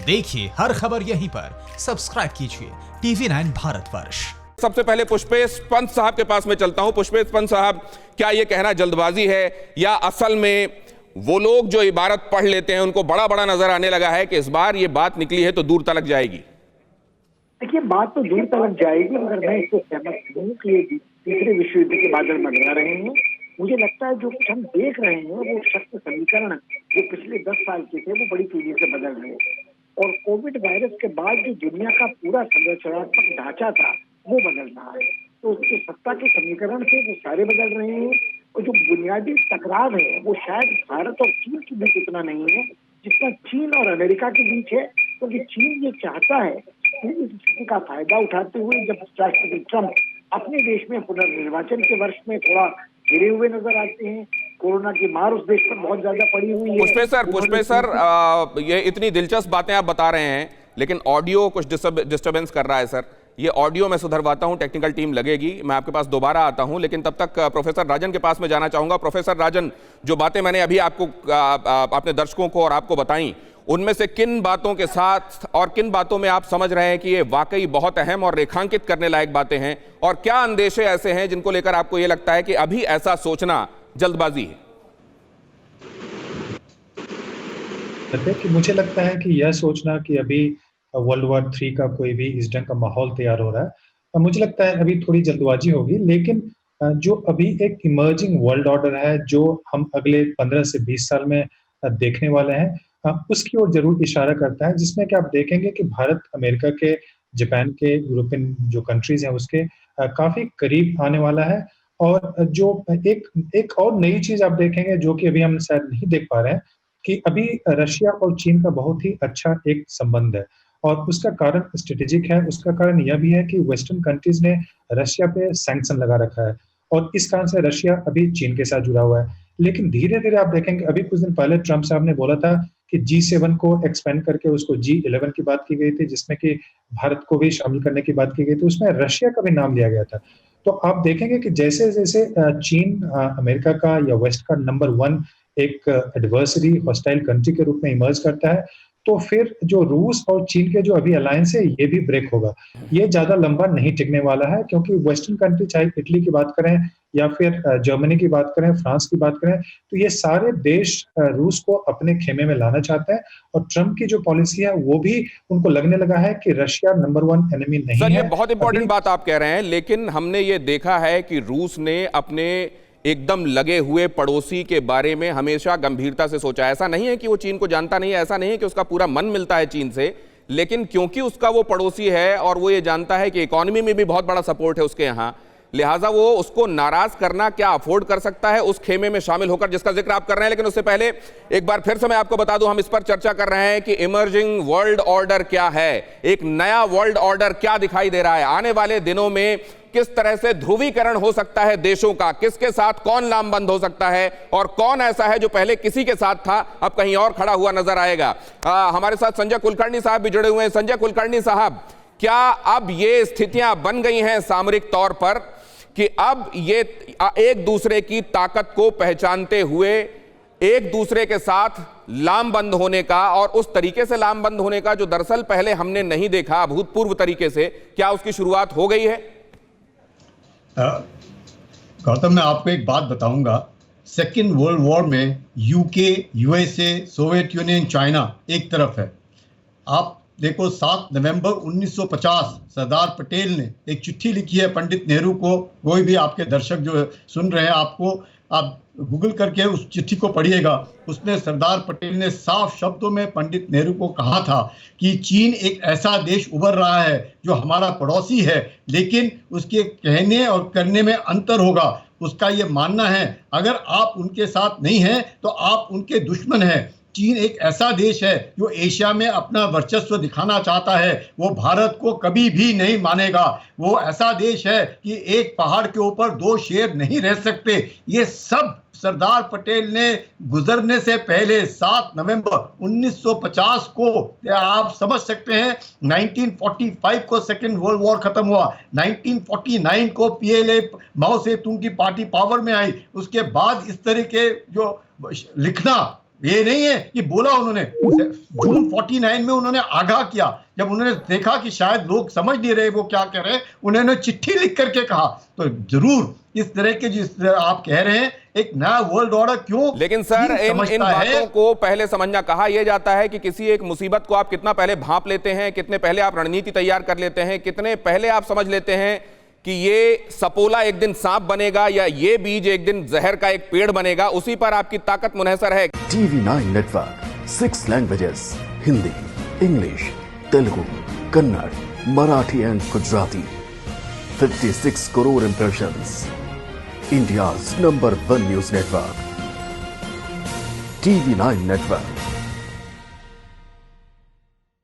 देखिए हर खबर यहीं पर, सब्सक्राइब कीजिए TV9 भारतवर्ष। सबसे पहले पुष्पेश पंत साहब के पास में चलता हूं। पुष्पेश पंत साहब, क्या यह कहना जल्दबाजी है या असल में वो लोग जो इबारत पढ़ लेते हैं उनको बड़ा बड़ा नजर आने लगा है कि इस बार ये बात निकली है तो दूर तलक जाएगी? देखिए, बात तो दूर तलक जाएगी, मगर मैं इससे सहमत हूँ कि ये तीसरे विश्व युद्ध के बादल मंडरा रहे हैं। मुझे लगता है जो कुछ हम देख रहे हैं वो शक्ति समीकरण जो पिछले 10 साल के थे वो बड़ी तेजी से बदल रहे हैं, और कोविड वायरस के बाद जो दुनिया का पूरा संरचनात्मक ढांचा था वो बदल रहा है। तो उसके सत्ता के समीकरण से वो सारे बदल रहे हैं, और जो बुनियादी टकराव है वो शायद भारत और चीन के बीच उतना नहीं है जितना चीन और अमेरिका के बीच है, क्योंकि चीन ये चाहता है कि इस स्थिति का फायदा उठाते हुए जब राष्ट्रपति ट्रंप अपने देश में पुनर्निर्वाचन के वर्ष में थोड़ा घिरे हुए नजर आते हैं, कोरोना की मार उस देश पर बहुत ज्यादा पड़ी हुई है। पुष्पेश सर, ये इतनी दिलचस्प बातें आप बता रहे हैं, लेकिन ऑडियो कुछ डिस्टर्बेंस कर रहा है सर। ये ऑडियो मैं सुधरवाता हूं, टेक्निकल टीम लगेगी, मैं आपके पास दोबारा आता हूं, लेकिन तब तक प्रोफेसर राजन के पास में जाना चाहूंगा। प्रोफेसर राजन, जो बातें मैंने अभी आपको अपने दर्शकों को और आपको बताई, उनमें से किन बातों के साथ और किन बातों में आप समझ रहे हैं कि ये वाकई बहुत अहम और रेखांकित करने लायक बातें हैं, और क्या अंदेशे ऐसे हैं जिनको लेकर आपको ये लगता है कि अभी ऐसा सोचना जल्दबाजी है? कि मुझे लगता है कि यह सोचना कि अभी वर्ल्ड वॉर 3 का कोई भी इस ढंग का माहौल तैयार हो रहा है, मुझे लगता है अभी थोड़ी जल्दबाजी होगी। लेकिन जो अभी एक इमर्जिंग वर्ल्ड ऑर्डर है जो हम अगले 15 से 20 साल में देखने वाले हैं, उसकी ओर जरूर इशारा करता है, जिसमें कि आप देखेंगे कि भारत अमेरिका के, जापान के, यूरोपियन जो कंट्रीज हैं उसके काफी करीब आने वाला है। और जो एक और नई चीज आप देखेंगे जो कि अभी हम शायद नहीं देख पा रहे हैं, कि अभी रशिया और चीन का बहुत ही अच्छा एक संबंध है, और उसका कारण स्ट्रेटेजिक है। उसका कारण यह भी है कि वेस्टर्न कंट्रीज ने रशिया पे सैंक्शन लगा रखा है, और इस कारण से रशिया अभी चीन के साथ जुड़ा हुआ है। लेकिन धीरे धीरे आप देखेंगे, अभी कुछ दिन पहले ट्रंप साहब ने बोला था कि G7 को एक्सपेंड करके उसको G11 की बात की गई थी, जिसमें कि भारत को भी शामिल करने की बात की गई थी, उसमें रशिया का भी नाम लिया गया था। तो आप देखेंगे कि जैसे जैसे चीन अमेरिका का या वेस्ट का नंबर 1 एक एडवर्सरी, हॉस्टाइल कंट्री के रूप में इमर्ज करता है, तो फिर जो रूस और चीन के जो अभी अलायंस है ये भी ब्रेक होगा। ये ज्यादा लंबा नहीं टिकने वाला है, क्योंकि वेस्टर्न कंट्री, चाहे इटली की बात करें या फिर जर्मनी की बात करें, फ्रांस की बात करें, तो ये सारे देश रूस को अपने खेमे में लाना चाहते हैं। और ट्रंप की जो पॉलिसी है वो भी उनको लगने लगा है कि रशिया नंबर 1 एनिमी नहीं है। सर, ये बहुत इंपॉर्टेंट बात आप कह रहे हैं, लेकिन हमने ये देखा है कि रूस ने अपने एकदम लगे हुए पड़ोसी के बारे में हमेशा गंभीरता से सोचा। ऐसा नहीं है कि वो चीन को जानता नहीं है, ऐसा नहीं है कि उसका पूरा मन मिलता है चीन से, लेकिन क्योंकि उसका वो पड़ोसी है और वो ये जानता है कि इकोनॉमी में भी बहुत बड़ा सपोर्ट है उसके यहाँ, लिहाजा वो उसको नाराज करना क्या अफोर्ड कर सकता है उस खेमे में शामिल होकर जिसका जिक्र आप कर रहे हैं। लेकिन उससे पहले एक बार फिर से मैं आपको बता दूं, हम इस पर चर्चा कर रहे हैं कि इमर्जिंग वर्ल्ड ऑर्डर क्या है, एक नया वर्ल्ड ऑर्डर क्या दिखाई दे रहा है, आने वाले दिनों में किस तरह से ध्रुवीकरण हो सकता है देशों का, किसके साथ कौन लामबंद हो सकता है, और कौन ऐसा है जो पहले किसी के साथ था अब कहीं और खड़ा हुआ नजर आएगा। हमारे साथ संजय कुलकर्णी साहब भी जुड़े हुए हैं। संजय कुलकर्णी साहब, क्या अब ये स्थितियां बन गई हैं सामरिक तौर पर कि अब ये एक दूसरे की ताकत को पहचानते हुए एक दूसरे के साथ लामबंद होने का, और उस तरीके से लामबंद होने का जो दरअसल पहले हमने नहीं देखा अभूतपूर्व तरीके से, क्या उसकी शुरुआत हो गई है? गौतम, मैं आपको एक बात बताऊंगा। सेकेंड वर्ल्ड वॉर में UK, USA, Soviet union, China एक तरफ है। आप देखो, 7 नवंबर 1950 सरदार पटेल ने एक चिट्ठी लिखी है पंडित नेहरू को। कोई भी आपके दर्शक जो सुन रहे हैं, आप गूगल करके उस चिट्ठी को पढ़िएगा। उसमें सरदार पटेल ने साफ शब्दों में पंडित नेहरू को कहा था कि चीन एक ऐसा देश उभर रहा है जो हमारा पड़ोसी है, लेकिन उसके कहने और करने में अंतर होगा। उसका ये मानना है अगर आप उनके साथ नहीं हैं तो आप उनके दुश्मन हैं। चीन एक ऐसा देश है जो एशिया में अपना वर्चस्व दिखाना चाहता है, वो भारत को कभी भी नहीं मानेगा। वो ऐसा देश है कि एक पहाड़ के ऊपर 2 शेर नहीं रह सकते। ये सब सरदार पटेल ने गुजरने से पहले 7 नवंबर 1950 को, आप समझ सकते हैं, 1945 को सेकेंड वर्ल्ड वॉर खत्म हुआ, 1949 को PLA माओ से तुंग की पार्टी पावर में आई। उसके बाद इस तरह के जो लिखना ये नहीं है, ये बोला उन्होंने जून 49 में उन्होंने आगाह किया। जब उन्होंने देखा कि शायद लोग समझ नहीं रहे वो क्या कह रहे हैं, उन्होंने चिट्ठी लिख करके कहा। तो जरूर इस तरह के जिस तरह आप कह रहे हैं एक नया वर्ल्ड ऑर्डर क्यों, लेकिन सर इन बातों को पहले समझना, कहा यह जाता है कि किसी एक मुसीबत को आप कितना पहले भांप लेते हैं, कितने पहले आप रणनीति तैयार कर लेते हैं, कितने पहले आप समझ लेते हैं कि ये सपोला एक दिन सांप बनेगा या ये बीज एक दिन जहर का एक पेड़ बनेगा, उसी पर आपकी ताकत मुनहसर है। TV9 network 6 languages, Hindi, English, Telugu, Kannada, Marathi and Gujarati, 56 crore impressions, India's number 1 news network, TV9 network.